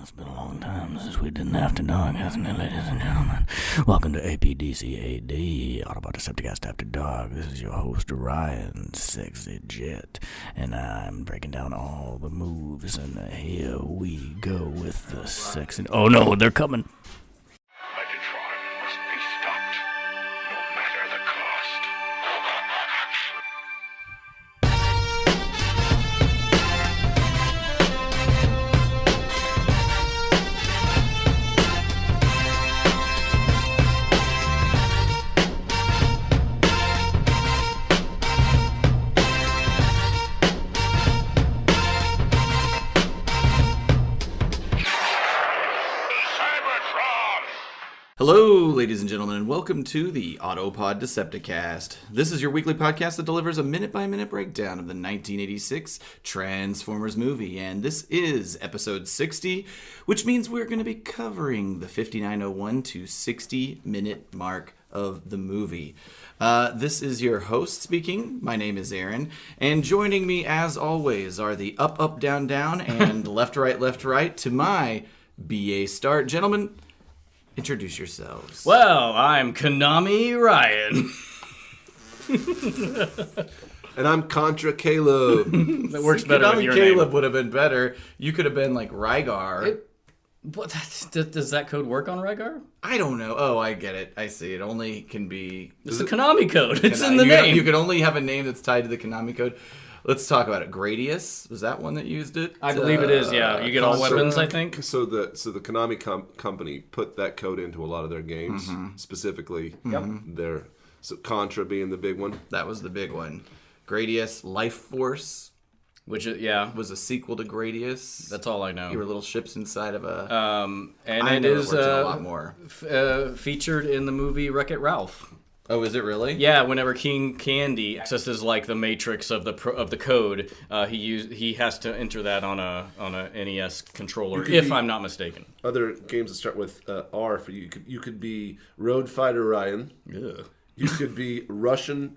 It's been a long time since we did an After Dog, hasn't it, ladies and gentlemen? Welcome to APDCAD, Autobot Decepticast After Dog. This is your host, Ryan, Sexy Jet, and I'm breaking down all the moves, and here we go with the sexy... Oh no, they're coming! Megatron must be stopped, no matter the cost. Hello, ladies and gentlemen, and welcome to the Autopod Decepticast. This is your weekly podcast that delivers a minute-by-minute breakdown of the 1986 Transformers movie, and this is episode 60, which means we're going to be covering the 5901 to 60-minute mark of the movie. This is your host speaking. My name is Aaron, and joining me, as always, are the up, up, down, down, and left, right to my BA start. Gentlemen, introduce yourselves. Well, I'm Konami Ryan. And I'm Contra Caleb. That works better with your Caleb name. would have been better. You could have been like Rygar. Does that code work on Rygar? I don't know. Oh, I get it. I see. It only can be... It's the Konami code. It's in the you name. You can only have a name that's tied to the Konami code. Let's talk about it. Gradius, was that one that used it? I believe it is, yeah. You get all weapons, I think. So the Konami company put that code into a lot of their games, specifically their Contra being the big one. That was the big one. Gradius Life Force, Which, yeah, was a sequel to Gradius. that's all I know. You were little ships inside of a... And I it know is it works a lot more. featured in the movie Wreck-It Ralph. Oh, is it really? Yeah, whenever King Candy accesses like the matrix of the code, he has to enter that on a NES controller, if I'm not mistaken. Other games that start with R for you. You could be Road Fighter Ryan. Ugh. You could be Rush in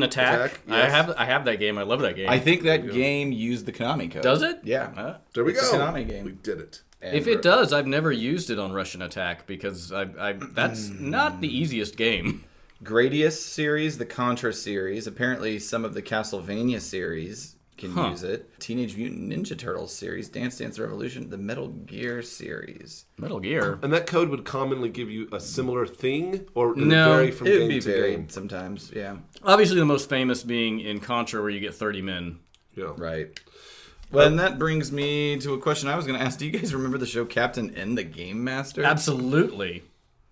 Attack. Yes. I have that game. I love that game. I think that game used the Konami code. Does it? Yeah. There we It's go. a Konami game. We did it. If it does, I've never used it on Russian Attack because that's not the easiest game. Gradius series, the Contra series, apparently some of the Castlevania series can use it. Teenage Mutant Ninja Turtles series, Dance Dance Revolution, the Metal Gear series. Metal Gear. And that code would commonly give you a similar thing, or No, vary from It would game be to varied game. sometimes, yeah. Obviously, the most famous being in Contra, where you get 30 men. Yeah. Right. Well, and that brings me to a question I was going to ask. Do you guys remember the show Captain N, the Game Master? Absolutely.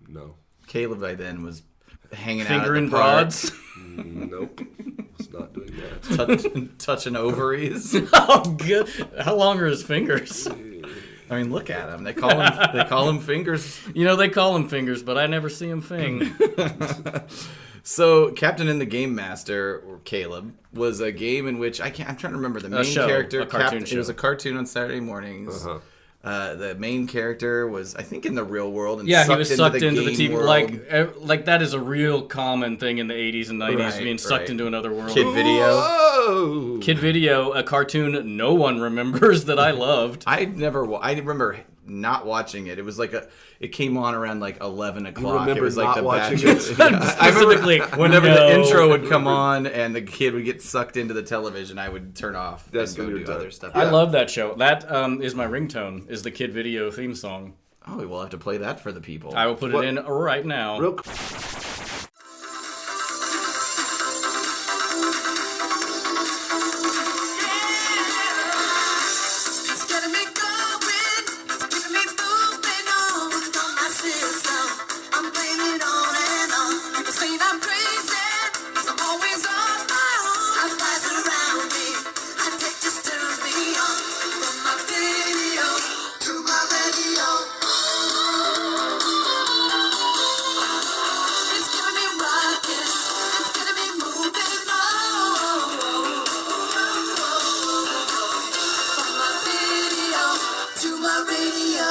No. Caleb by then was hanging out Finger at and the park, broads. Nope. Was not doing that. touching ovaries. Oh, good. How long are his fingers? I mean, look at him. They call him fingers. You know, they call him fingers, but I never see him fing. So, Captain and the Game Master, or Caleb, was a game in which I'm trying to remember the main character. A cartoon show. It was a cartoon on Saturday mornings. The main character was, I think, in the real world. And Yeah, he was sucked into the game TV. world. Like that is a real common thing in the 80s and 90s, Right, being sucked right. into another world. Kid Video. Whoa! Kid Video, a cartoon no one remembers that I loved. I remember not watching it. It was like it came on around like 11 o'clock. remember It was like not the watching batch. it? Yeah. I remember Specifically, whenever no. the intro would come on and the kid would get sucked into the television, I would turn off That's and when go you're do done. other stuff. I love that show. That is my ringtone, is the Kid Video theme song. Oh, we'll have to play that for the people. I will put it in right now. Real It's getting me going, it's keeping me moving on my system. I'm blaming on and on. People saying I'm crazy, 'cause I'm always on my own. I flies around me, I take just turns me on. From my video to my radio. It's giving me rocking, it's getting me moving on. From my video to my radio.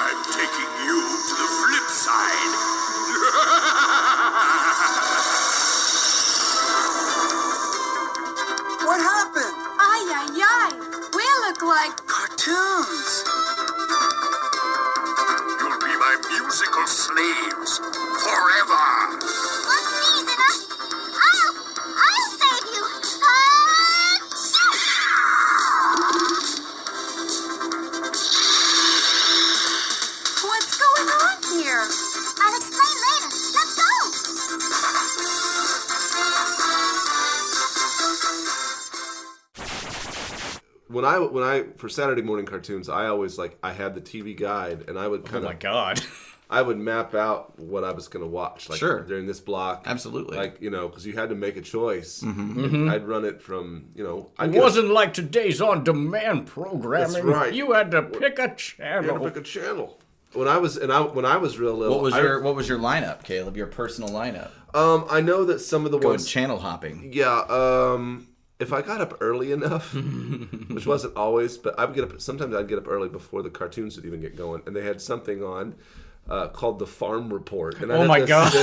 I'm taking you to the flip side. when I for Saturday morning cartoons, I always I had the TV guide, and I would Oh my god. I would map out what I was going to watch, Sure. during this block. Absolutely. Because you had to make a choice. Mm-hmm. I'd run it from, It wasn't like today's on-demand programming. That's right. You had to pick a You had channel. to pick a channel. When I was real little, What was your lineup, Caleb? Your personal lineup? I know that some of the Going ones. channel hopping. Yeah. If I got up early enough, which wasn't always, but I would get up. Sometimes I'd get up early before the cartoons would even get going, and they had something on called the Farm Report. And Oh my God.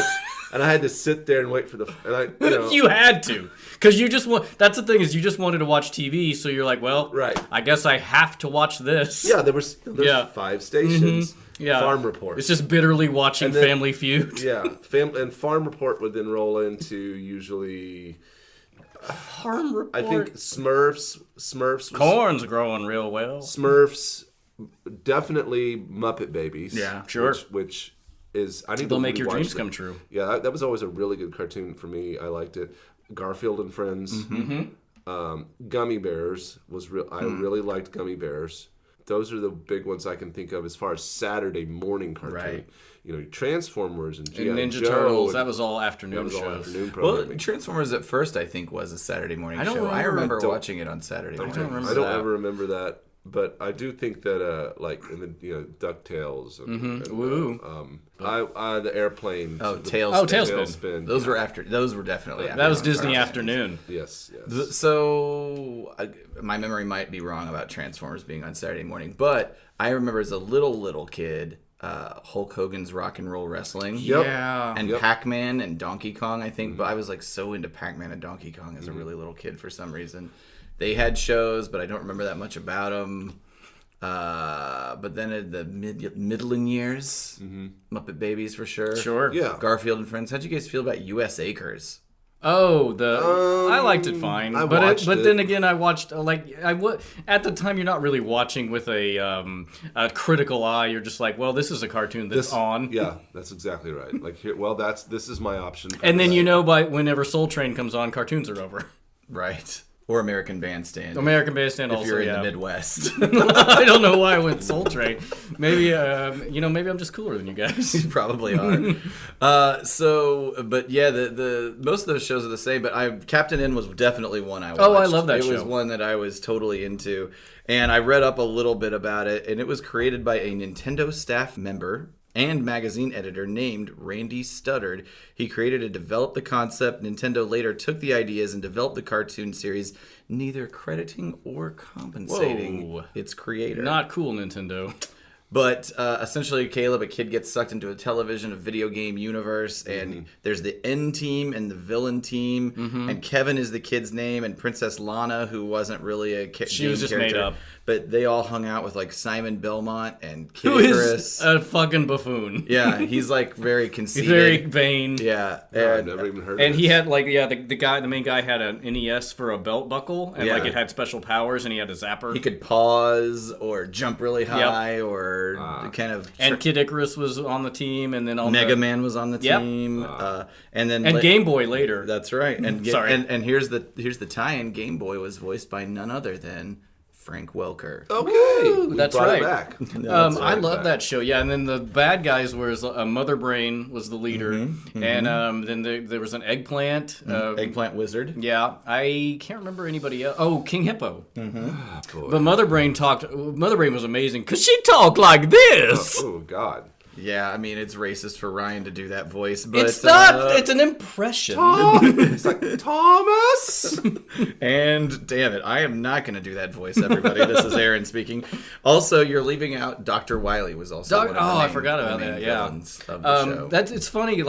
And I had to sit there and wait for the. You had to, because you just want. That's the thing is, you just wanted to watch TV, so you're like, well, Right. I guess I have to watch this. Yeah, there's Yeah. 5 stations. Yeah. Farm Report. It's just bitterly watching And then- Family Feud. Yeah, and Farm Report would then roll into usually. Farm Report. I think Smurfs. Corn's growing real well. Smurfs, definitely Muppet Babies. Yeah, sure. Which is I need They'll to make your rewatch dreams that. come true. Yeah, that was always a really good cartoon for me. I liked it. Garfield and Friends. Gummy Bears was real. I really liked Gummy Bears. Those are the big ones I can think of as far as Saturday morning cartoon. Right. Transformers and G.I. And Ninja Joe Turtles. and- That was all afternoon that was all shows. afternoon Well, programming. Transformers at first, I think, was a Saturday morning I don't show. I remember- remember watching it on Saturday morning. I don't ever remember that, but I do think that DuckTales and Woo. the airplane. Oh, the Tailspin. Those were definitely after. That was Disney Afternoon. Yes. So my memory might be wrong about Transformers being on Saturday morning, but I remember as a little kid, Hulk Hogan's Rock and Roll Wrestling. Yep. Yeah. And Pac-Man and Donkey Kong, I think. But I was so into Pac-Man and Donkey Kong as a really little kid for some reason. They had shows, but I don't remember that much about them. But then in the middling years, Muppet Babies for sure. Sure. Yeah. Garfield and Friends. How'd you guys feel about U.S. Acres? Oh, I liked it fine, I but watched it. then again, I watched at the time you're not really watching with a critical eye. You're just like, well, this is a cartoon that's on. Yeah, that's exactly right. This is my option. And then by whenever Soul Train comes on, cartoons are over. Right. Or American Bandstand. American Bandstand if also. you're in yeah. the Midwest. I don't know why I went Soul Train. Maybe maybe I'm just cooler than you guys. You probably are. But yeah, the most of those shows are the same. But Captain N was definitely one I watched. Oh, I love that show. It was one that I was totally into, and I read up a little bit about it. And it was created by a Nintendo staff member and magazine editor named Randy Studdard. He created and developed the concept. Nintendo later took the ideas and developed the cartoon series, neither crediting or compensating Whoa. its creator. Not cool, Nintendo. But essentially, Caleb, a kid gets sucked into a video game universe, and there's the N team and the villain team, and Kevin is the kid's name, and Princess Lana, who wasn't really a She was just made up. But they all hung out with Simon Belmont and Kid Who Icarus. is a fucking buffoon. Yeah, he's very conceited. He's very vain. Yeah, I've never even heard of And this. he had the main guy had an NES for a belt buckle, and Yeah. it had special powers, and he had a zapper. he could pause or jump really high or kind of. And Kid Icarus was on the team, and then on Mega Man was on the Yep. team, and then and Game Boy later. That's right. And Sorry. And here's the tie-in. Game Boy was voiced by none other than Frank Welker. Okay, we that's brought right. it back. I love that show. Yeah, and then the bad guys was Mother Brain was the leader, and then there was an Eggplant. Eggplant Wizard. Yeah, I can't remember anybody else. Oh, King Hippo. But Mother Brain was amazing because she talked like this. Oh God. Yeah, I mean it's racist for Ryan to do that voice, but It's not. It's an impression. It's like Thomas. and damn it, I am not going to do that voice. Everybody, this is Aaron speaking. Also, you're leaving out Dr. Wiley was also. One of the I main- forgot the about main that. Yeah, villains of the show. it's funny.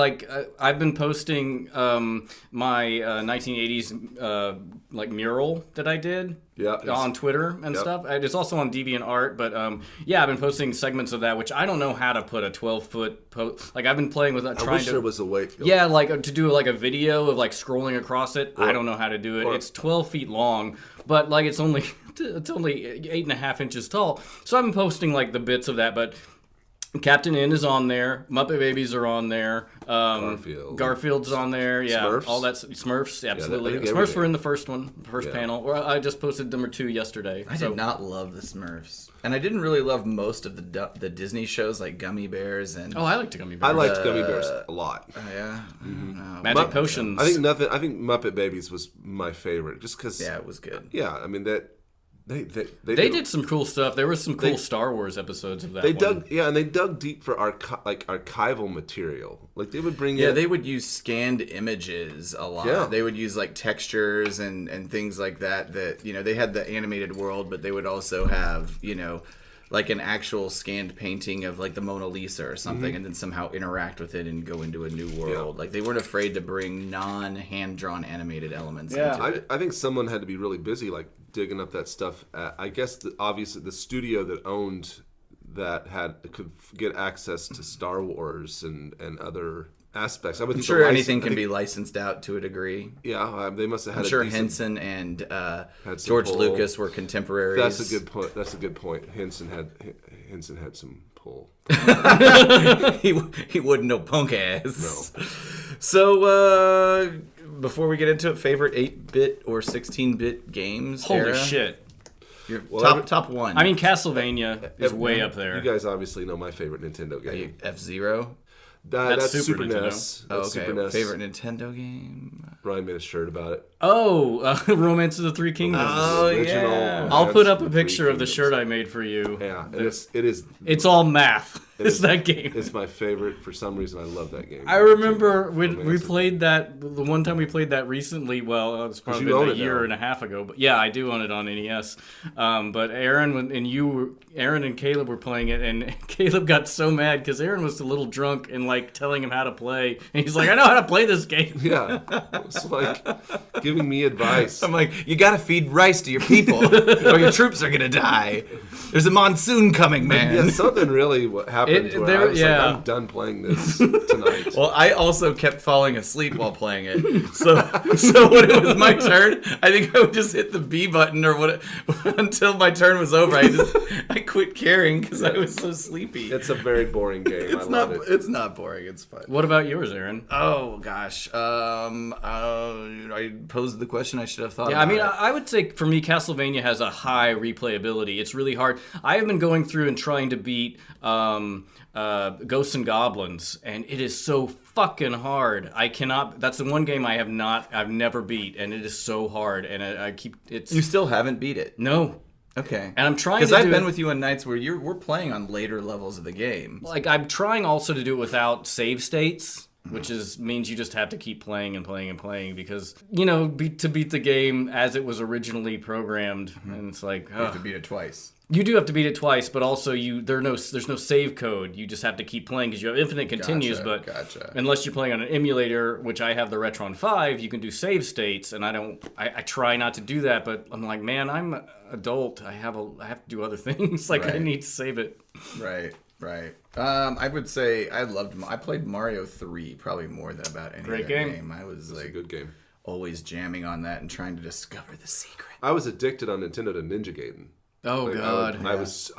I've been posting my 1980s mural that I did. Yeah, on Twitter and stuff. It's also on DeviantArt, but I've been posting segments of that, which I don't know how to put a 12-foot post. I've been playing with I wish there was a way. Yeah, to do a video of scrolling across it. I don't know how to do it. It's 12 feet long, but it's only 8.5 inches tall. So I've been posting the bits of that, but Captain N is on there. Muppet Babies are on there. Garfield's on there. Yeah, Smurfs? all that Smurfs. Absolutely. I think Smurfs everything. were in the first one, the first panel. Well, I just posted number 2 yesterday. I did not love the Smurfs, and I didn't really love most of the Disney shows like Gummy Bears and. Oh, I liked Gummy Bears. I liked Gummy Bears a lot. Yeah. Magic Potions. I think Muppet Babies was my favorite, just because. Yeah, it was good. Yeah, I mean that. They did some cool stuff. There was some cool Star Wars episodes of that. They dug deep for archival material. Like they would bring in. Yeah, they would use scanned images a lot. Yeah. They would use like textures and things like that. That they had the animated world, but they would also have like an actual scanned painting of like the Mona Lisa or something, and then somehow interact with it and go into a new world. Like they weren't afraid to bring non-hand drawn animated elements. into it. I think someone had to be really busy, like digging up that stuff. I guess obviously the studio that owned that could get access to Star Wars and other aspects. I'm sure anything can be licensed out to a degree. Yeah, they must have had. I'm sure Henson and George Lucas were contemporaries. That's a good point. Henson had some pull. he wouldn't know punk ass. No. So before we get into it, favorite 8-bit or 16-bit games? Holy era? shit. Top one. I mean, Castlevania is way up there. You guys obviously know my favorite Nintendo game. F-Zero? That's Super Super Nintendo. NES. Oh, That's okay. Super NES. Favorite Nintendo game? Ryan made a shirt about it. Oh, Romance of the Three Kingdoms. Oh, Original yeah. I'll Romance put up of a the Three picture of the Kingdoms. shirt I made for you. Yeah, and it is. It's all math. It's that game. It's my favorite. For some reason, I love that game. I remember when we Romance of- played that, the one time we played that recently, well, it was probably you own a it year now. and a half ago, but yeah, I do own it on NES. But Aaron and Caleb were playing it, and Caleb got so mad because Aaron was a little drunk and like telling him how to play, and he's like, I know how to play this game. Yeah, it's like giving me advice. I'm like, you gotta feed rice to your people, or your troops are gonna die. There's a monsoon coming, man. Yeah, something really happened where I was like, I'm done playing this tonight. Well, I also kept falling asleep while playing it. So when it was my turn, I think I would just hit the B button or what until my turn was over. I quit caring because I was so sleepy. It's a very boring game. I love it. It's not boring. It's fun. What about yours, Aaron? Oh gosh. I posed the question. I should have thought. Yeah, I about mean, it. I would say for me, Castlevania has a high replayability. It's really hard. I have been going through and trying to beat Ghosts and Goblins, and it is so fucking hard. I cannot. That's the one game I've never beat, and it is so hard. And it's. You still haven't beat it. No. Okay. And I'm trying to because I've do been it- with you on nights where we're playing on later levels of the game. Like, I'm trying also to do it without save states, which means you just have to keep playing and playing and playing because, to beat the game as it was originally programmed, and it's like, You have to beat it twice. you do have to beat it twice, but also there's no save code. You just have to keep playing because you have infinite continues, but Gotcha. unless you're playing on an emulator, which I have the Retron 5, you can do save states, and I try not to do that, but I'm like, man, I'm an adult. I have to do other things. Like, I Right. need to save it. Right. I would say I played Mario 3 probably more than about any Great other game. I was It's a like good game. always jamming on that and trying to discover the secret. I was addicted on Nintendo to Ninja Gaiden. Oh, Like, God. I was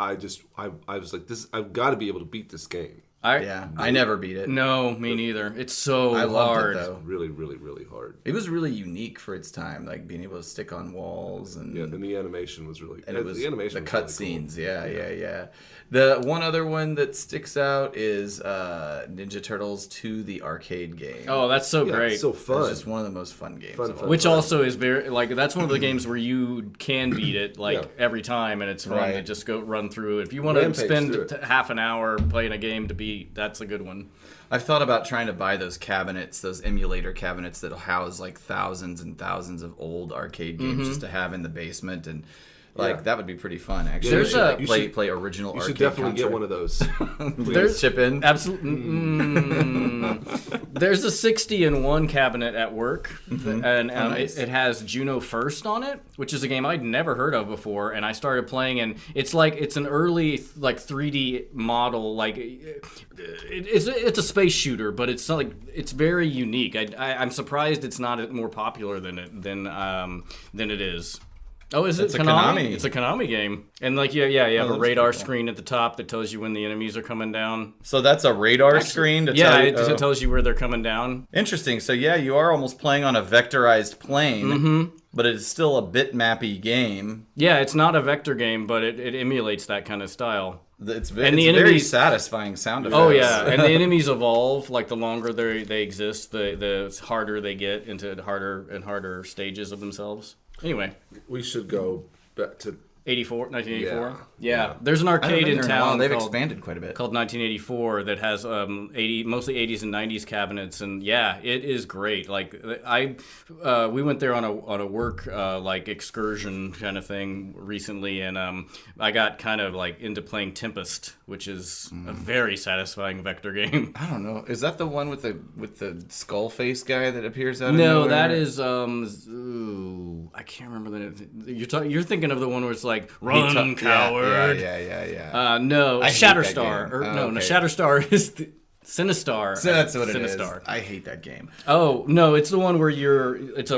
like, this. I've got to be able to beat this game. I never beat it. No, me neither. It's so I loved hard. it though. Really, really, really hard. It was really unique for its time, like being able to stick on walls and Yeah, and the animation was really. and it was the animation. the was cut really cool. scenes. Yeah. The one other one that sticks out is Ninja Turtles 2, the arcade game. Oh, that's so Yeah, great. it's so It's fun. just one of the most fun games. Fun, of fun. all. Which also is very that's one of the games where you can beat it Yeah. every time, and it's fun to Right. just go run through it. If you want to Rampage spend through it. half an hour playing a game to beat, that's a good one. I've thought about trying to buy those cabinets, those emulator cabinets that'll house like thousands and thousands of old arcade games just to have in the basement, and Yeah. that would be pretty fun. Actually, There's You a- should, like, play original. You arcade should definitely get Contra. one of those. Please chip in. Absolutely. There's a 60-in-1 cabinet at work, and nice. it has Juno First on it, which is a game I'd never heard of before. And I started playing, and it's an early 3D model. Like it's a space shooter, but it's not it's very unique. I'm surprised it's not more popular than it is. Oh, is it It's a Konami? Konami. It's a Konami game. And like, you have a that's radar pretty cool. screen at the top that tells you when the enemies are coming down. So that's a radar screen to Yeah, tell you. it tells you where they're coming down. Interesting. So yeah, you are almost playing on a vectorized plane, but it's still a bitmappy game. Yeah, it's not a vector game, but it emulates that kind of style. It's And the very enemies- satisfying sound effects. Oh yeah, and the enemies evolve. Like the longer they exist, the harder they get into harder and harder stages of themselves. Anyway, We should go back to 1984. Yeah. Yeah. There's an I haven't arcade been in there in a while. town They've called, expanded quite a bit. called 1984 that has mostly 80s and 90s cabinets, and yeah, it is great. Like we went there on a work like excursion kind of thing recently, and I got kind of like into playing Tempest, which is a very satisfying vector game. I don't know. Is that the one with the skull face guy that appears out of No, nowhere? that is I can't remember the name. You're thinking of the one where it's like run, coward. Yeah. No, I hate that Shatterstar. game. Or, Oh, no, okay. Shatterstar is Sinistar. So that's what it is. Sinistar. I hate that game. Oh no, it's the one where it's a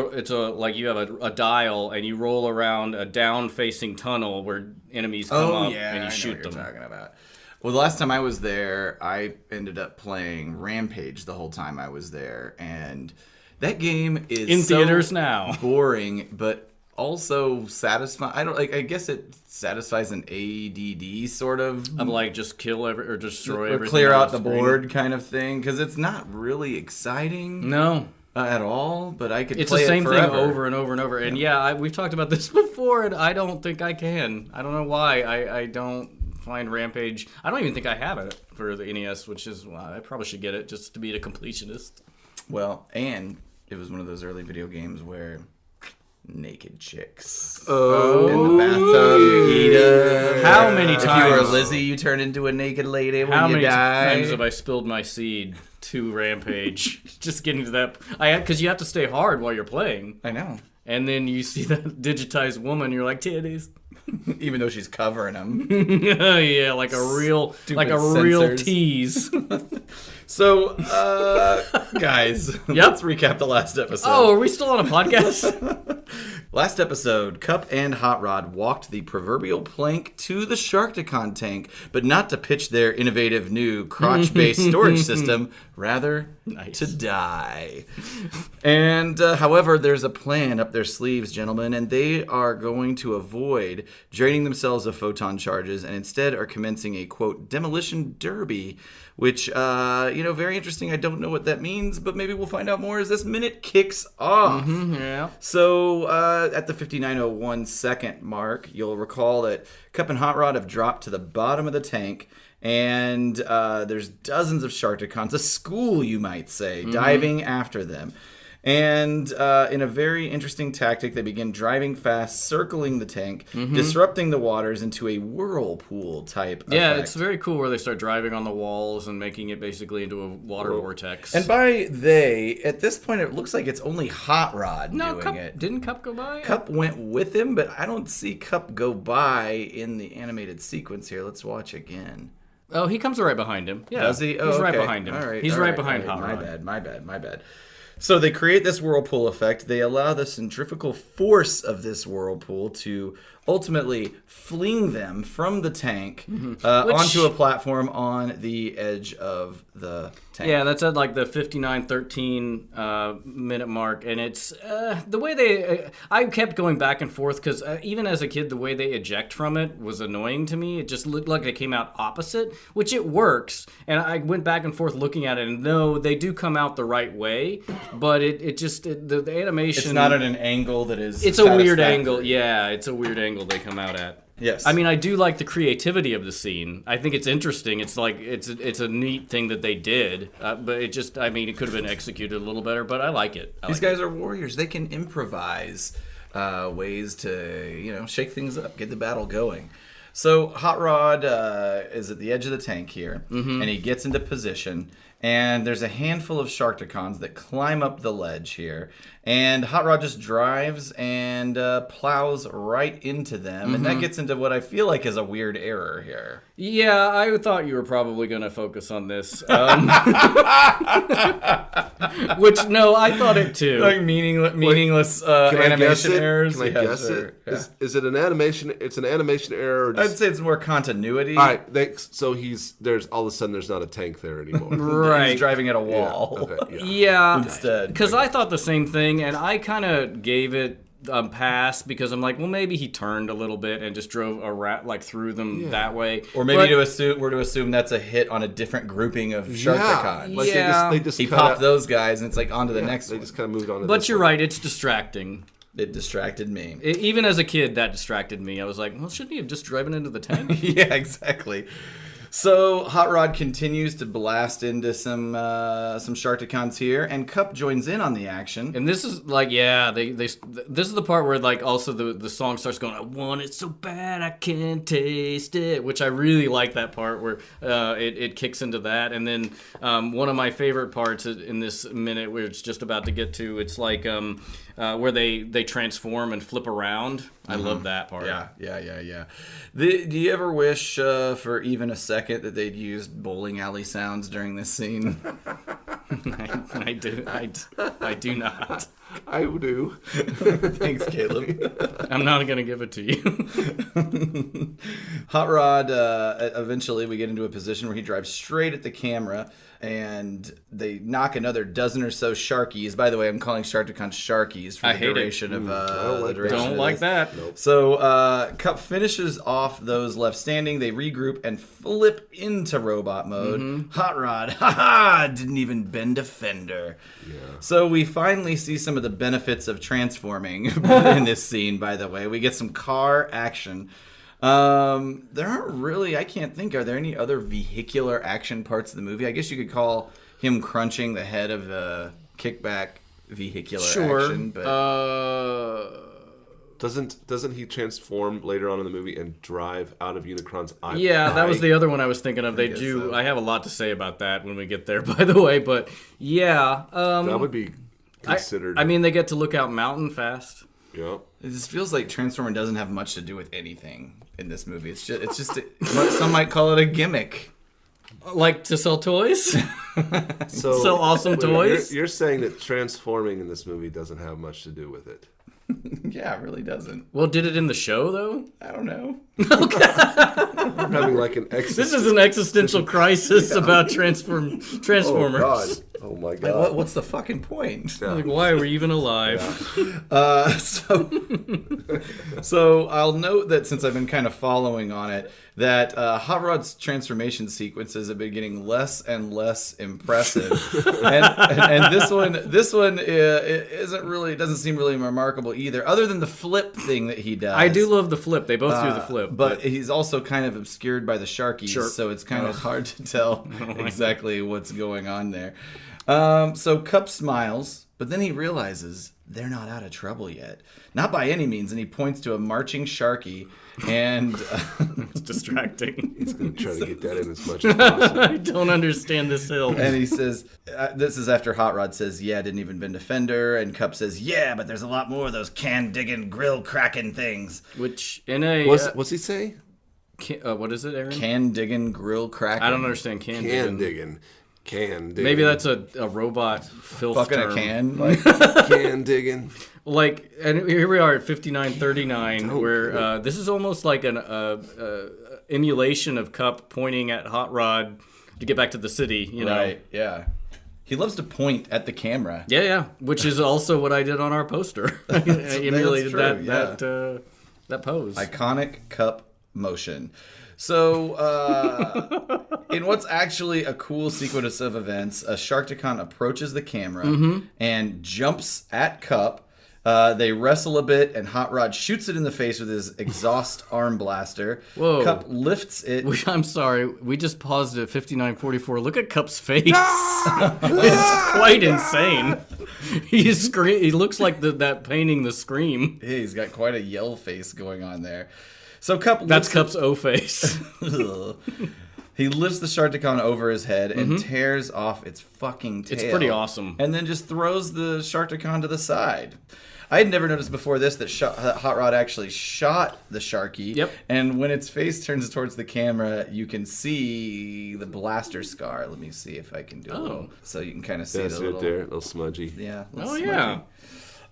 like you have a dial and you roll around a down facing tunnel where enemies come up and you shoot them. Talking about. Well, the last time I was there, I ended up playing Rampage the whole time I was there, and that game is In so theaters now. boring, but also satisfying. I don't like. I guess it satisfies an ADD sort of. Of like just kill or destroy or everything. clear on out the screen. board kind of thing, because it's not really exciting No. at all. But I could It's play the same it thing forever. over and over and over. And yeah, we've talked about this before, and I don't think I can. I don't know why. I don't find Rampage. I don't even think I have it for the NES, which is why I probably should get it just to be a completionist. Well, and it was one of those early video games where naked chicks Oh. in the bathtub. Eat How many If you were times? Lizzie, you turn into a naked lady when How you many die. times have I spilled my seed to Rampage? Just getting to that. Because you have to stay hard while you're playing. I know. And then you see that digitized woman, you're like, titties. Even though she's covering them. Yeah, like a real sensors. tease. So, guys, let's recap the last episode. Oh, are we still on a podcast? Last episode, Kup and Hot Rod walked the proverbial plank to the Sharkticon tank, but not to pitch their innovative new crotch-based storage system, rather to die. And, however, there's a plan up their sleeves, gentlemen, and they are going to avoid draining themselves of photon charges and instead are commencing a, quote, demolition derby, which, very interesting. I don't know what that means, but maybe we'll find out more as this minute kicks off. Yeah. So, at the 59:01 second mark, you'll recall that Kup and Hot Rod have dropped to the bottom of the tank, and there's dozens of Sharkticons, a school, you might say, diving after them. And in a very interesting tactic, they begin driving fast, circling the tank, disrupting the waters into a whirlpool type Yeah, effect. it's very cool where they start driving on the walls and making it basically into a water vortex. And by they, at this point, it looks like it's only Hot Rod doing it. Didn't Kup go by? Kup went with him, but I don't see Kup go by in the animated sequence here. Let's watch again. Oh, he comes right behind him. Yeah, Does he? Oh, he's right okay. behind him. All right, He's all right behind all Hot Rod. My bad. So they create this whirlpool effect. They allow the centrifugal force of this whirlpool to ultimately fling them from the tank onto a platform on the edge of the tank. Yeah, that's at like the 59:13 minute mark, and it's the way they. I kept going back and forth because even as a kid, the way they eject from it was annoying to me. It just looked like they came out opposite, which it works. And I went back and forth looking at it, and no, they do come out the right way, but the animation. It's not at an angle that is. It's a weird satisfactory. angle. Yeah, it's a weird angle they come out at. Yes. I mean, I do like the creativity of the scene. I think it's interesting. It's like it's a neat thing that they did, but it just, I mean, it could have been executed a little better. But I like it. These guys are warriors. They can improvise ways to, shake things up, get the battle going. So Hot Rod is at the edge of the tank here, and he gets into position. And there's a handful of Sharkticons that climb up the ledge here. And Hot Rod just drives and plows right into them. And that gets into what I feel like is a weird error here. Yeah, I thought you were probably going to focus on this. Which, no, I thought it too. Like meaningless Can I guess animation it? errors. Can I Yeah, guess sure. it? Yeah. Is it an animation? It's an animation error. Or just, I'd say it's more continuity. all right. So there's all of a sudden there's not a tank there anymore. Right. He's driving at a wall. Okay. Yeah. Yeah. Instead. Because I thought the same thing, and I kind of gave it pass because I'm like, well, maybe he turned a little bit and just drove through them that way. Or maybe But- we're to assume that's a hit on a different grouping of Sharkticons. Like Yeah. they just He kinda, popped those guys, and it's like on to the next They one. just kind of moved on to But this you're one. right, it's distracting. It distracted me. Even as a kid, that distracted me. I was like, well, shouldn't he have just driven into the tank? Yeah, exactly. So Hot Rod continues to blast into some Sharkticons here, and Kup joins in on the action. And this is like, yeah, this is the part where like also the song starts going, I want it so bad I can't taste it, which I really like that part where it kicks into that. And then one of my favorite parts in this minute where it's just about to get to, it's like where they transform and flip around. I love that part. Yeah. Do you ever wish for even a second that they'd used bowling alley sounds during this scene? I do not. I do. Thanks, Caleb. I'm not gonna give it to you. Hot Rod, eventually we get into a position where he drives straight at the camera, and they knock another dozen or so Sharkies. By the way, I'm calling Sharkticons Sharkies for I the hate it. duration of Don't like that. So Kup finishes off those left standing. They regroup and flip into robot mode. Hot Rod, haha, didn't even bend a fender. So we finally see some of the benefits of transforming in this scene, by the way. We get some car action. There aren't really, I can't think, are there any other vehicular action parts of the movie? I guess you could call him crunching the head of the kickback vehicular action. But Doesn't he transform later on in the movie and drive out of Unicron's eye? Yeah, that was the other one I was thinking of. They guess do. so. I have a lot to say about that when we get there, by the way. But yeah, That would be considered. I mean, they get to look out mountain fast. yeah. it just feels like transforming doesn't have much to do with anything in this movie. It's just some might call it a gimmick. Like to sell toys. So, So awesome toys. You're saying that transforming in this movie doesn't have much to do with it. Yeah, it really doesn't. Well, did it in the show though? I don't know. I'm having like an This is an existential crisis about Transformers. Oh God! Oh my God! What's the fucking point? Like, why are we even alive? So I'll note that since I've been kind of following on it, that Hot Rod's transformation sequences have been getting less and less impressive, and this one doesn't seem really remarkable either, other than the flip thing that he does. I do love the flip. They both do the flip, but he's also kind of obscured by the Sharkies, Sure. so it's kind of hard to tell exactly what's going on there. So Kup smiles, but then he realizes they're not out of trouble yet. Not by any means, and he points to a marching Sharky, and it's distracting. He's going to try to get that in as much as possible. I don't understand this hill. and he says, this is after Hot Rod says, yeah, didn't even bend a fender, and Kup says, yeah, but there's a lot more of those can-digging, grill-cracking things. Which in a What's he say? what is it, Aaron? Can-digging, grill-cracking. I don't understand can digging. Can digging. Maybe that's a robot filth Fucking term. a can. Like, can digging. Like, and here we are at 59:39, where this is almost like an emulation of Kup pointing at Hot Rod to get back to the city. You know, right, yeah. He loves to point at the camera. yeah, which is also what I did on our poster. I emulated true, that pose. Iconic Kup motion. So, in what's actually a cool sequence of events, a Sharkticon approaches the camera and jumps at Kup. They wrestle a bit, and Hot Rod shoots it in the face with his exhaust arm blaster. Whoa. Kup lifts it. I'm sorry, we just paused at 59:44. Look at Cup's face. It's quite insane. He looks like that painting, The Scream. Hey, he's got quite a yell face going on there. So Kup That's lifts Cup's O face. He lifts the Sharkticon over his head and tears off its fucking tail. It's pretty awesome. And then just throws the Sharkticon to the side. I had never noticed before this that Hot Rod actually shot the Sharky. Yep. And when its face turns towards the camera, you can see the blaster scar. Let me see if I can do a little. So you can kind of see That's the right little... there, a little smudgy. Yeah. Oh, yeah.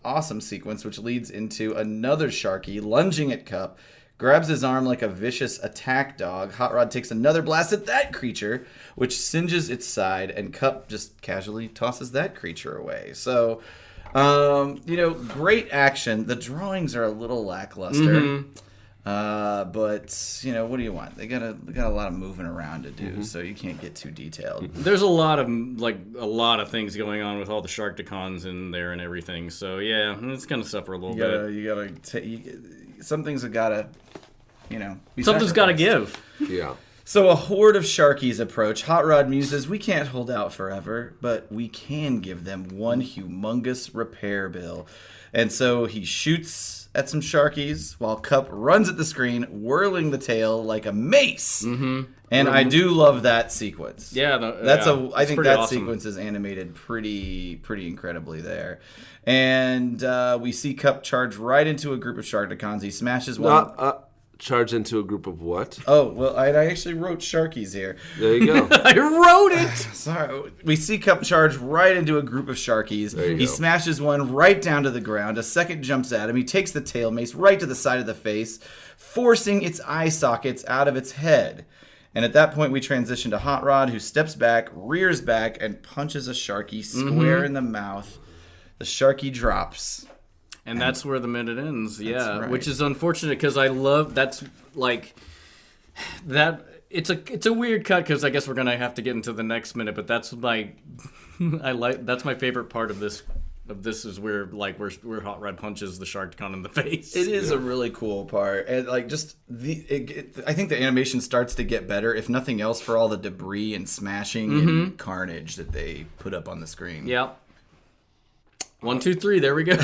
Awesome sequence, which leads into another Sharky lunging at Kup, grabs his arm like a vicious attack dog. Hot Rod takes another blast at that creature, which singes its side, and Kup just casually tosses that creature away. So, great action. The drawings are a little lackluster. But what do you want? They got a lot of moving around to do, so you can't get too detailed. There's a lot of things going on with all the Sharkticons in there and everything. So yeah, it's gonna suffer a little bit. Some things have gotta, be Something's got to sacrificed. give. Yeah. So a horde of Sharkies approach. Hot Rod muses, "We can't hold out forever, but we can give them one humongous repair bill." And so he shoots at some Sharkies while Kup runs at the screen, whirling the tail like a mace. Mm-hmm. And I do love that sequence. Yeah, I think that awesome. sequence is animated pretty incredibly there. And we see Kup charge right into a group of Sharkticons. He smashes one. Charge into a group of what? Oh, well, I actually wrote Sharkies here. There you go. I wrote it. Sorry. We see Kup charge right into a group of Sharkies. He smashes one right down to the ground. A second jumps at him. He takes the tail mace right to the side of the face, forcing its eye sockets out of its head. And at that point, we transition to Hot Rod, who steps back, rears back, and punches a Sharky square in the mouth. The Sharky drops. And that's where the minute ends, yeah. right. Which is unfortunate because I love that. It's a weird cut because I guess we're gonna have to get into the next minute. But that's that's my favorite part of this. Is where Hot Rod punches the Sharkticon in the face. It is a really cool part, and I think the animation starts to get better, if nothing else, for all the debris and smashing and carnage that they put up on the screen. Yep. 1, 2, 3. There we go.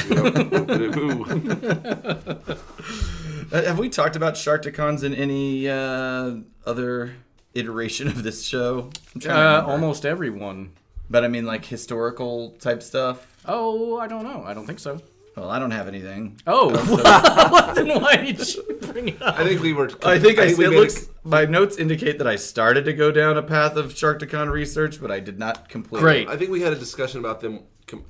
Have we talked about Sharkticons in any other iteration of this show? I'm trying to remember. Almost everyone. But I mean, like historical type stuff. Oh, I don't know. I don't think so. Well, I don't have anything. Oh, then why did you bring it up? I think we were. My notes indicate that I started to go down a path of Sharkticon research, but I did not complete. Great. I think we had a discussion about them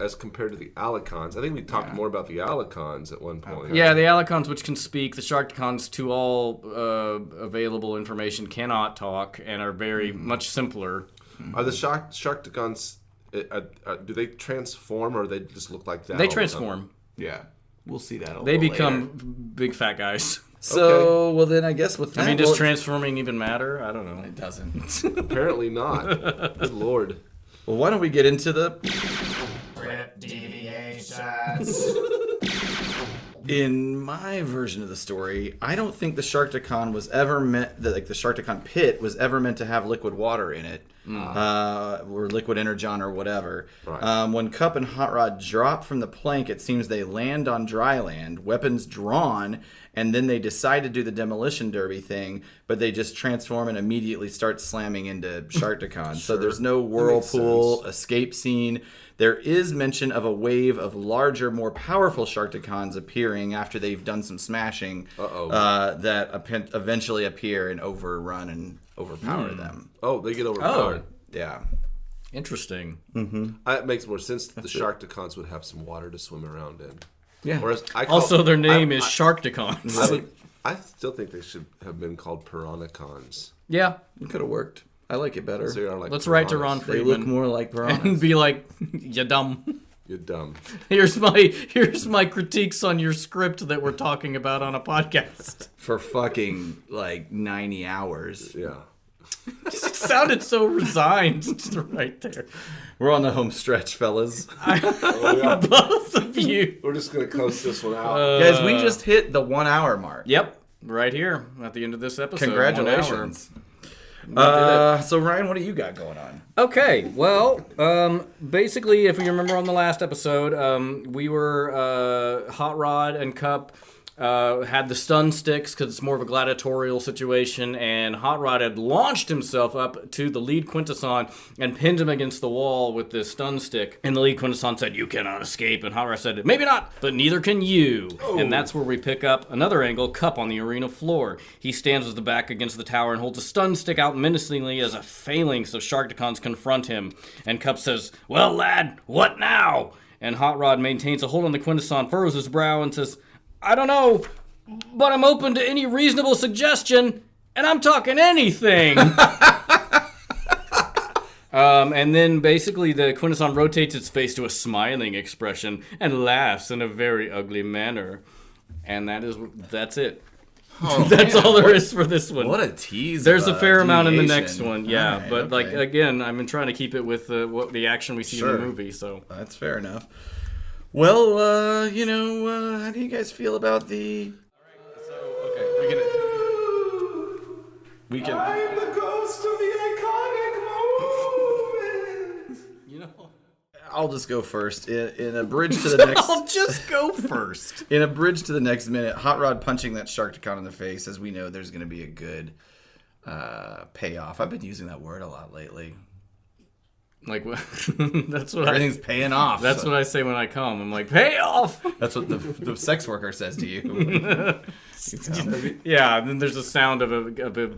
as compared to the Alicons. I think we talked more about the Alicons at one point. Yeah, the Alicons, which can speak, the Sharkticons, to all available information, cannot talk and are very much simpler. Are the Sharkticons? Do they transform, or they just look like that? They all the time? transform. Yeah, we'll see that. They become big fat guys. So, well, then I guess with that, does transforming even matter? I don't know. It doesn't. Apparently not. Good lord. Well, why don't we get into the Deviations. In my version of the story, I don't think the Sharkticon was ever meant, the Sharkticon pit was ever meant to have liquid water in it, or liquid energon or whatever. Right. When Kup and Hot Rod drop from the plank, it seems they land on dry land, weapons drawn, and then they decide to do the demolition derby thing, but they just transform and immediately start slamming into Sharkticon. So there's no whirlpool escape scene. There is mention of a wave of larger, more powerful Sharkticons appearing after they've done some smashing that eventually appear and overrun and overpower them. Oh, they get overpowered. Yeah. Interesting. That makes more sense. The Sharkticons would have some water to swim around in. Yeah. Whereas Also, their name is Sharkticons. I still think they should have been called Piranhacons. Yeah. It could have worked. I like it better. They are like Let's write to Ron They look Friedman more like piranhas. and be like, "You dumb." You're dumb. Here's my critiques on your script that we're talking about on a podcast. For fucking, 90 hours. Yeah. It sounded so resigned right there. We're on the home stretch, fellas. Both of you. We're just going to close this one out. Guys, we just hit the 1 hour mark. Yep. Right here at the end of this episode. Congratulations. So Ryan, what do you got going on? Okay, well, basically, if you remember on the last episode, we were Hot Rod and Kup had the stun sticks because it's more of a gladiatorial situation, and Hot Rod had launched himself up to the lead Quintesson and pinned him against the wall with this stun stick. And the lead Quintesson said, "You cannot escape." And Hot Rod said, "Maybe not, but neither can you." And that's where we pick up another angle, Kup on the arena floor. He stands with the back against the tower and holds a stun stick out menacingly as a phalanx of Sharkticons confront him. And Kup says, "Well, lad, what now?" And Hot Rod maintains a hold on the Quintesson, furrows his brow, and says, "I don't know, but I'm open to any reasonable suggestion, and I'm talking anything." And then basically the Quintesson rotates its face to a smiling expression and laughs in a very ugly manner. And that's it. Oh, That's man, all there is for this one. What a tease. There's of, a fair amount in the deviation. next one, yeah. All right, but like okay. again, I've been trying to keep it with what the action we see Sure. in the movie. So That's fair enough. Well, how do you guys feel about the... Okay, we can... I'm the ghost of the iconic moment. I'll just go first. In a bridge to the next... I'll just go first. In a bridge to the next minute, Hot Rod punching that Sharkticon in the face, as we know there's going to be a good payoff. I've been using that word a lot lately. Like that's what Everything's paying off. That's what I say when I come. I'm like, pay off. That's what the sex worker says to you. Yeah, and then there's a sound of a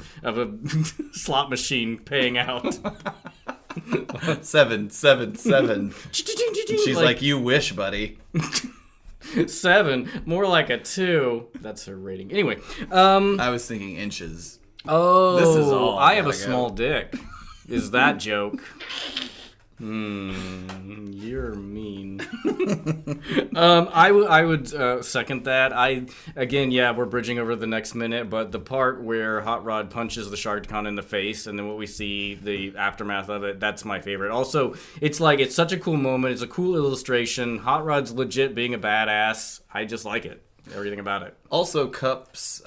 slot machine paying out. 7, 7, 7. She's like, "You wish, buddy." 7, more like a 2. That's her rating. Anyway, I was thinking inches. oh, This is all I have a gotta go. small dick. Is that joke? You're mean. I would second that. We're bridging over the next minute, but the part where Hot Rod punches the Sharkticon in the face, and then what we see, the aftermath of it, that's my favorite. Also, it's such a cool moment. It's a cool illustration. Hot Rod's legit being a badass. I just like it. Everything about it. Also, Cup's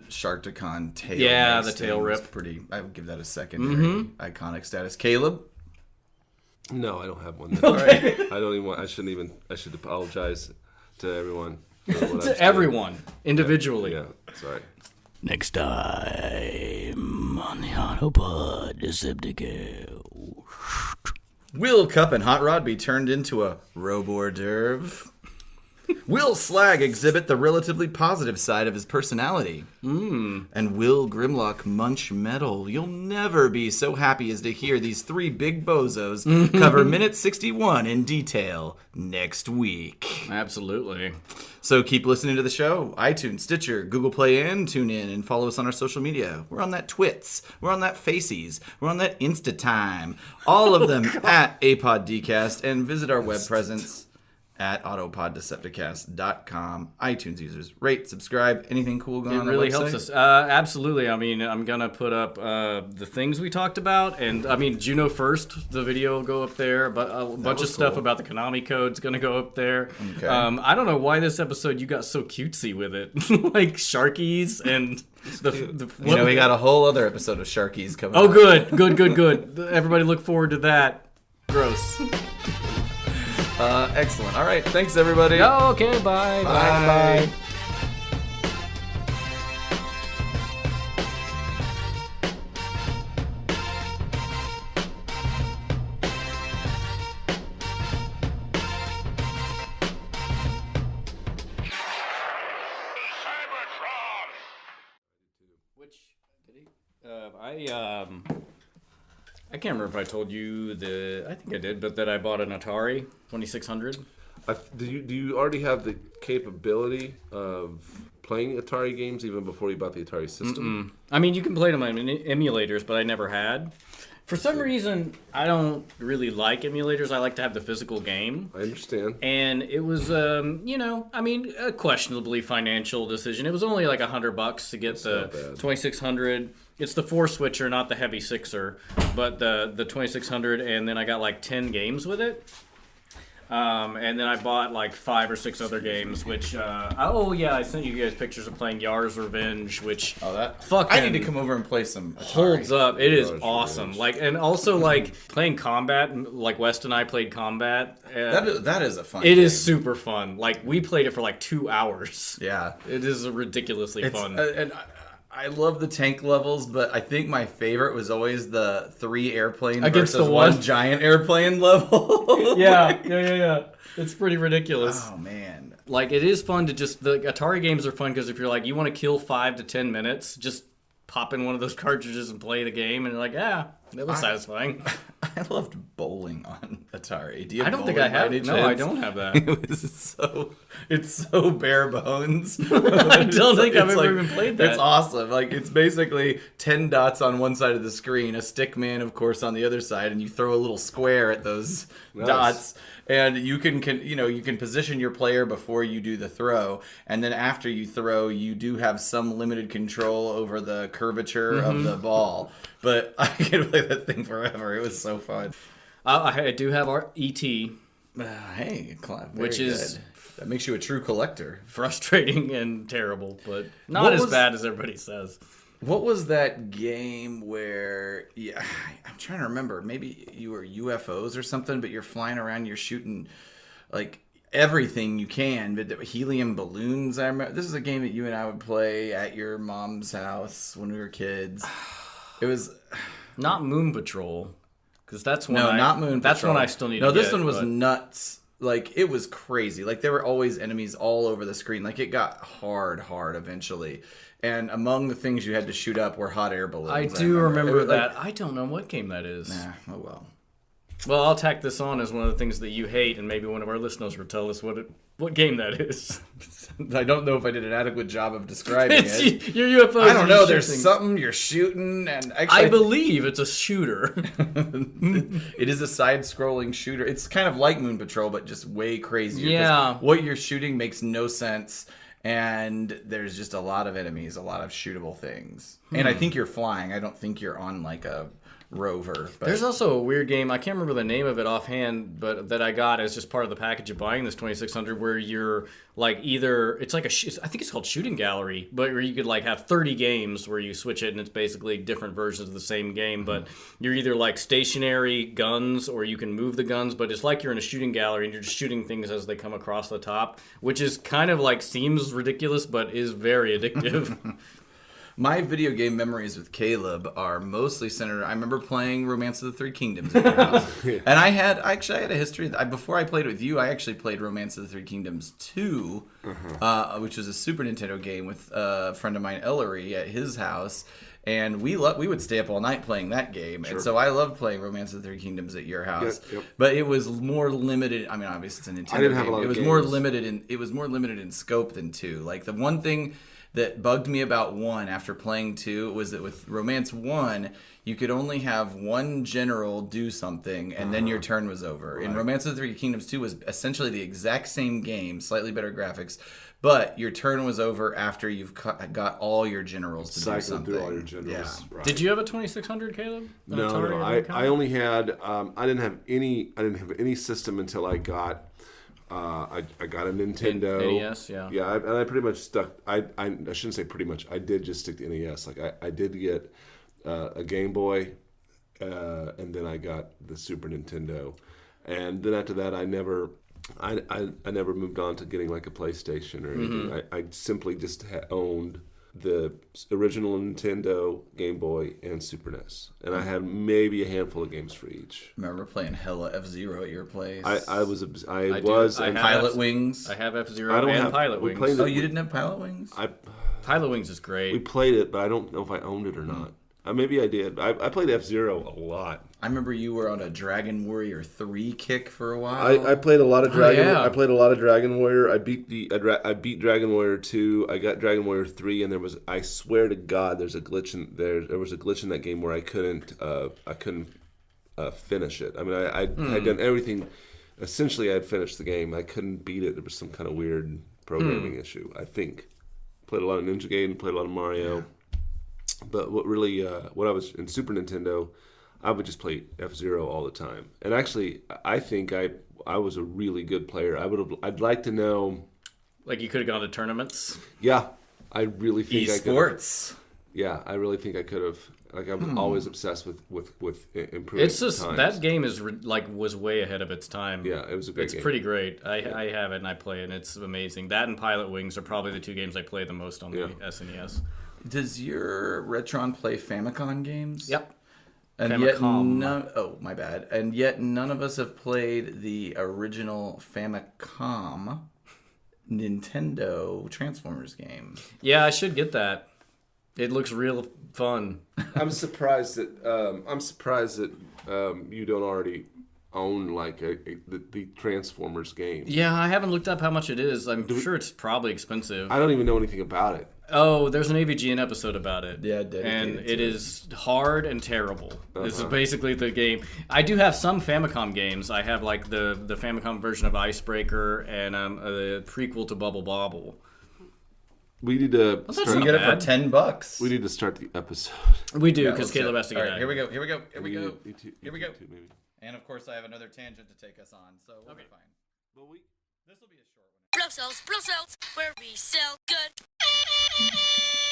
Sharkticon tail. Yeah, makes the tail things rip. Pretty. I would give that a secondary iconic status. Caleb. No, I don't have one. Okay. I don't even want. I should apologize to everyone. For what I was To doing. everyone, individually. Yeah, sorry. Next time on the Autopod Decepticast. Will Kup and Hot Rod be turned into a robo hors d'oeuvre? Will Slag exhibit the relatively positive side of his personality? And will Grimlock munch metal? You'll never be so happy as to hear these three big bozos cover minute 61 in detail next week. Absolutely. So keep listening to the show. iTunes, Stitcher, Google Play, and tune in and follow us on our social media. We're on that Twits. We're on that Faces. We're on that Instatime. All of them at APODcast. And visit our web presence at autopoddecepticast.com. iTunes users, rate, subscribe, anything cool going It on that really website? helps us. Absolutely. I mean, I'm going to put up the things we talked about. And, I mean, Juno First, the video will go up there. But a bunch of was stuff cool. about the Konami code's going to go up there. Okay. I don't know why this episode you got so cutesy with it. Like Sharkies and the You know, we got a whole other episode of Sharkies coming Oh, up. good. Everybody look forward to that. Gross. Excellent. All right. Thanks, everybody. Oh, okay, bye. Bye. Cybertron! Which did he? I can't remember if I told you I think I did, but that I bought an Atari 2600. Do you already have the capability of playing Atari games even before you bought the Atari system? I mean, you can play them on emulators, but I never had. For some reason, I don't really like emulators. I like to have the physical game. I understand. And it was, a questionably financial decision. It was only like $100 to get the not bad. 2600. It's the 4-switcher, not the heavy 6er, but the 2600, and then I got like 10 games with it. And then I bought like 5 or 6 other games, which, I sent you guys pictures of playing Yar's Revenge, which fucking I need to come over and play some Atari. holds up. It is Yar's awesome. Revenge. Like, and also like playing Combat, like West and I played Combat. That is a fun It game. is super fun. Like, we played it for like 2 hours. Yeah. It is ridiculously fun. And I love the tank levels, but I think my favorite was always the 3 airplane Against versus the one one. giant airplane level. yeah. It's pretty ridiculous. Oh man. Like, it is fun to just... The Atari games are fun because if you're like, you want to kill 5 to 10 minutes, just pop in one of those cartridges and play the game, and you're like, that was satisfying. I loved bowling on Atari. Do you have I don't think bowling I by have. any No, I chance? don't have that. It's so bare bones. I don't think I've It's ever even played that. It's awesome. Like, it's basically 10 dots on one side of the screen, a stick man, of course, on the other side, and you throw a little square at those dots. And you can position your player before you do the throw, and then after you throw, you do have some limited control over the curvature of the ball. But I could play that thing forever. It was so fun. I do have our E.T., Hey, Clive, which is good. That makes you a true collector. frustrating and terrible, but not What as was- bad as everybody says. What was that game where? Yeah, I'm trying to remember. Maybe you were UFOs or something, but you're flying around. You're shooting like everything you can. But helium balloons. I remember. This is a game that you and I would play at your mom's house when we were kids. It was Not Moon Patrol, because that's one. not Moon That's Patrol. one I still need. No, to this get, one was but- nuts. Like, it was crazy. Like, there were always enemies all over the screen. Like, it got hard eventually. And among the things you had to shoot up were hot air balloons. I do remember It was that. I don't know what game that is. Oh well. Well, I'll tack this on as one of the things that you hate, and maybe one of our listeners will tell us what game that is. I don't know if I did an adequate job of describing It's it. your UFOs. I don't and know. your There's shooting. something you're shooting, and actually, I believe it's a shooter. it is a side-scrolling shooter. It's kind of like Moon Patrol, but just way crazier. 'cause Yeah. what you're shooting makes no sense, and there's just a lot of enemies, a lot of shootable things. And I think you're flying. I don't think you're on like a rover. But There's also a weird game, I can't remember the name of it offhand, but that I got as just part of the package of buying this 2600, where you're like it's like I think it's called Shooting Gallery, but where you could like have 30 games where you switch it and it's basically different versions of the same game, but you're either like stationary guns or you can move the guns, but it's like you're in a shooting gallery and you're just shooting things as they come across the top, which is kind of like seems ridiculous, but is very addictive. my video game memories with Caleb are mostly centered. I remember playing Romance of the Three Kingdoms at your house, and I had a history. Before I played with you, I actually played Romance of the Three Kingdoms 2, which was a Super Nintendo game with a friend of mine, Ellery, at his house. And we would stay up all night playing that game, and so I loved playing Romance of the Three Kingdoms at your house. Yep. But it was more limited. I mean, obviously it's a Nintendo I didn't have game. a lot It of was more games. limited in scope than 2. Like, the one thing that bugged me about 1 after playing 2 was that with Romance 1, you could only have one general do something, and then your turn was over. In Romance of the Three Kingdoms 2 was essentially the exact same game, slightly better graphics, but your turn was over after you've got all your generals to do Cycling something. through all your generals. Yeah. Right. Did you have a 2600, Caleb? An No, Atari no. of I any kind? only had. I didn't have any system until I got. I got a Nintendo NES, yeah. Yeah, and I pretty much stuck. I shouldn't say pretty much. I did just stick to NES. Like I did get a Game Boy, and then I got the Super Nintendo, and then after that I never moved on to getting like a PlayStation or anything. I simply just owned the original Nintendo, Game Boy, and Super NES, and I had maybe a handful of games for each. Remember playing hella F-Zero at your place? I was I and have Pilot F- Wings. I have F-Zero I don't and have- Pilot we Wings. played Oh, you didn't have Pilot Wings? Pilot Wings is We great. played it, but I don't know if I owned it or not. Maybe I did. I played F-Zero a lot. I remember you were on a Dragon Warrior 3 kick for a while. I played a lot of Dragon. yeah. I played a lot of Dragon Warrior. I beat Dragon Warrior 2. I got Dragon Warrior 3, and I swear to God, there's a glitch in there. There was a glitch in that game where I couldn't finish it. I mean, I'd done everything. Essentially, I had finished the game. I couldn't beat it. There was some kind of weird programming issue, I think. Played a lot of Ninja Gaiden, played a lot of Mario. But what I was in Super Nintendo, I would just play F-Zero all the time. And actually, I think I was a really good player. I'd like to know. Like you could have gone to tournaments. Yeah, I really think I could. Esports. Yeah, I really think I could have. Like I was always obsessed with improving. It's just times. that game is was way ahead of its time. Yeah, it was a great game. It's pretty great. I have it and I play it, and it's amazing. That and Pilot Wings are probably the two games I play the most on the SNES. Does your Retron play Famicom games? Yep. And Famicom. yet my bad. And yet none of us have played the original Famicom Nintendo Transformers game. Yeah, I should get that. It looks real fun. I'm surprised that you don't already own like the Transformers game. Yeah, I haven't looked up how much it is. I'm sure it's probably expensive. I don't even know anything about it. Oh, there's an AVGN episode about it. Yeah, dedicated and to it is hard and terrible. This is Uh-huh. basically the game. I do have some Famicom games. I have like the Famicom version of Icebreaker and a prequel to Bubble Bobble. We need to that's start. You not get it bad. for $10. We need to start the episode. We do, Yeah, because let's Caleb do it. has to get All right, out. here we go. Here we go. Here we go. You two- Here we you go. two, maybe. And of course, I have another tangent to take us on, so we'll be fine. Well, This will be a short one. Brussels, where we sell good.